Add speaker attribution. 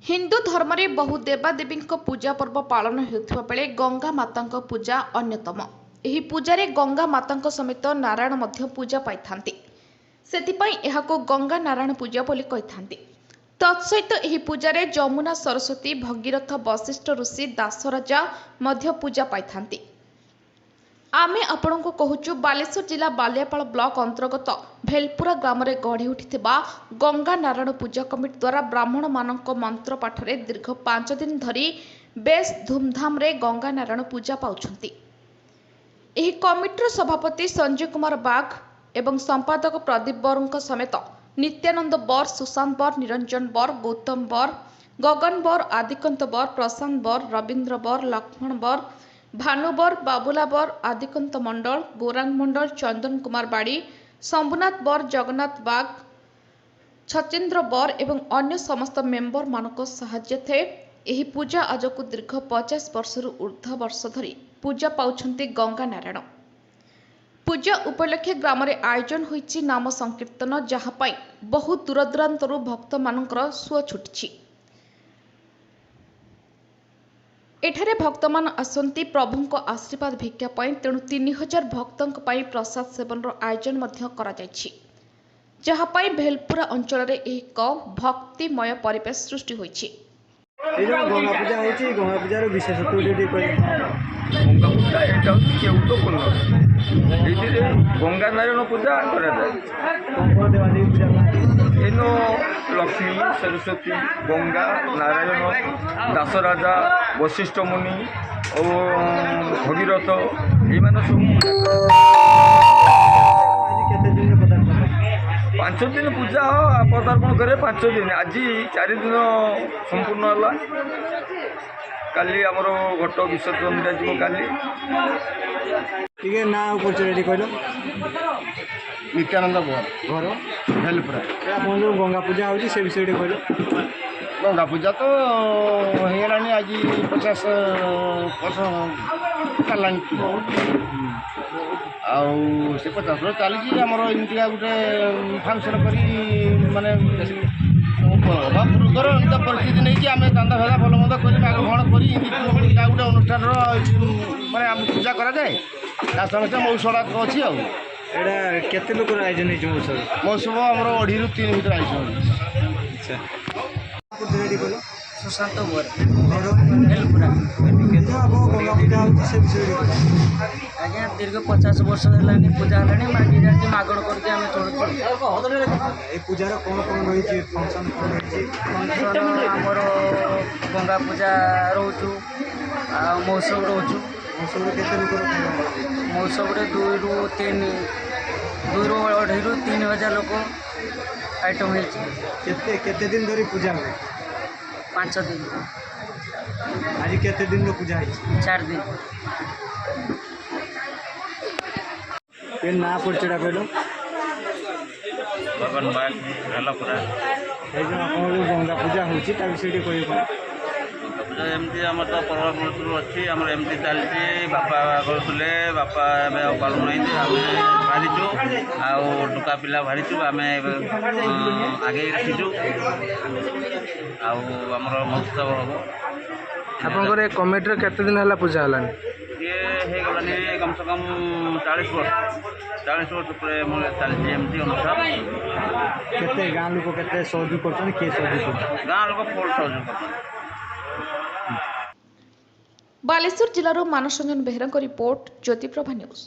Speaker 1: हिंदू धर्म रे बहु देवादेवी पूजा पर्व पालन होता बेले गंगा माता पूजा अन्यतम। एही पूजारे गंगा माता समेत नारायण मध्य पूजा पाई से गंगा नारायण पूजा बोली कही। तत्सहित एही पूजारे जमुना सरस्वती भगीरथ वशिष्ठ ऋषि दासराजा मध्य पूजा पाई। आमे आपण को कहूचु बालेश्वर जिला बालियापाल ब्लॉक अंतर्गत भेलपुरा ग्राम में गढ़ी उठी गंगा नारायण पूजा कमिटी द्वारा ब्राह्मण मानक मंत्र पाठ रे दीर्घ 5 दिन धरी बेस धूमधाम रे गंगा नारायण पूजा पाउछंती। एही कमिटीर सभापति संजय कुमार बाग एवं संपादक प्रदीप बर समेत नित्यानंद बर, सुशांत बर, निरंजन बर, गौतम बर, गगन बर, आदिकंत बर, प्रशांत बर, रविंद्र बर, लक्ष्मण बर, भानुबर, बाबुला बर, आदिकंत मंडल, गौरांग मंडल, चंदन कुमार बाड़ी, शंभुनाथ बर, जगन्नाथ बाग, छचेन्द्र बर एवं अन्य समस्त मेंबर मानक साहाय्य थे। एही पूजा आज को दीर्घ 50 वर्षर ऊर्ध्व वर्ष धरी पूजा पाउछंती गंगा नारायण। पूजा उपलक्षे ग्राम रे आयोजन होईची नाम संकीर्तन, जहाँ पाई बहु दूरदूरांतरु भक्त मानकर सुଅ छुटिछि। एठारे भक्त मान आसंती प्रभुंको आशीर्वाद भिक्षा पाई, तेणु 3000 भक्तंक पाई प्रसाद सेवन आयोजन मध्य करा जायछि, जहाँ पाई भेलपुरा अंचल रे एक भक्तिमय परिवेश सृष्टि होईछि।
Speaker 2: गंगा पूजा होईछि, गंगा पूजा रो विशेषत्व डेडी कहि।
Speaker 3: गंगा पूजा एटा केउटपूर्ण एथिरे गंगा नारायण पूजा करा जाय।
Speaker 2: कोन देवादेवी पूजा
Speaker 3: एनो लक्ष्मी, सरस्वती, गंगा, नारायण, दासराजा, वशिष्ठ मुनि और भगीरथ ये सब 5 दिन पूजा पदार्पण करे। 5 दिन आज 4 दिन संपूर्ण है। काली आमर घट विसर्जन दिया काली
Speaker 2: ठीक ना रेडी कहल
Speaker 3: नित्यानंद बर
Speaker 2: घर
Speaker 3: भेलपुरा।
Speaker 2: आप जो गंगा पूजा होती से विषय कहल।
Speaker 3: गंगा पूजा तो होगा आज 50 वर्ष चलानी आउ से 50 वर्ष चली आमर एमती गोटे फंक्शन कर माने गुरुतर परिस्थिति नहीं कि आम दादा भेदा भल मद कर ग्रहण कर गोटे अनुष्ठान माने पूजा कराए ता संगे मौसड़ा अच्छी आ
Speaker 2: केते लोक आयोजन है महोत्सव?
Speaker 3: महोत्सव आमर 2.5 ରୁ 3 भितर आयोजन।
Speaker 4: सुशांत बर भेलपुरा।
Speaker 2: गंगा पूजा होती से विषय
Speaker 4: आज्ञा दीर्घ 50 वर्ष है पूजा है मागी जाती मागण करके आम चलुँ।
Speaker 2: पूजार कौन कौन रही फंक्शन
Speaker 4: फंक्शन आमर गंगा पूजा रोचु महोत्सव रोचु।
Speaker 2: महोत्सव केते लोक
Speaker 4: महोत्सव 2 ରୁ 3 2.5 ରୁ 3000 लोक आइटम है।
Speaker 2: केते दिन धरी पूजा हुए?
Speaker 4: 5 दिन।
Speaker 2: आज केते दिन रो पूजा है?
Speaker 4: 4 दिन।
Speaker 2: ये ना पड़चेड़ा कहलो
Speaker 3: गगन बाग भेलपुरा।
Speaker 2: ये जो आपन जो गंगा पूजा होची ता विषय कोइ कोन
Speaker 3: एमती आम तो पर्वत अच्छी आम एमती चलती। बापा करुले बापा पालू ना आम बाहरीचु आुका पिला बाहरीचु आम आगे रखीचु आमर महोत्सव हम।
Speaker 2: आपन कमिटी केते दिन हला पूजा हलानी?
Speaker 3: ये हो गलानी कम से कम 40 वर्ष 40 वर्ष पर चलती एमती अनुष्ठान।
Speaker 2: केते गाँ लोक केते सहयोग करछन? के सहयोग करछन?
Speaker 3: गाँ लोक फुल सहयोग करछन।
Speaker 1: बालेश्वर जिलार मानस रंजन बेहरा रिपोर्ट, ज्योतिप्रभा न्यूज।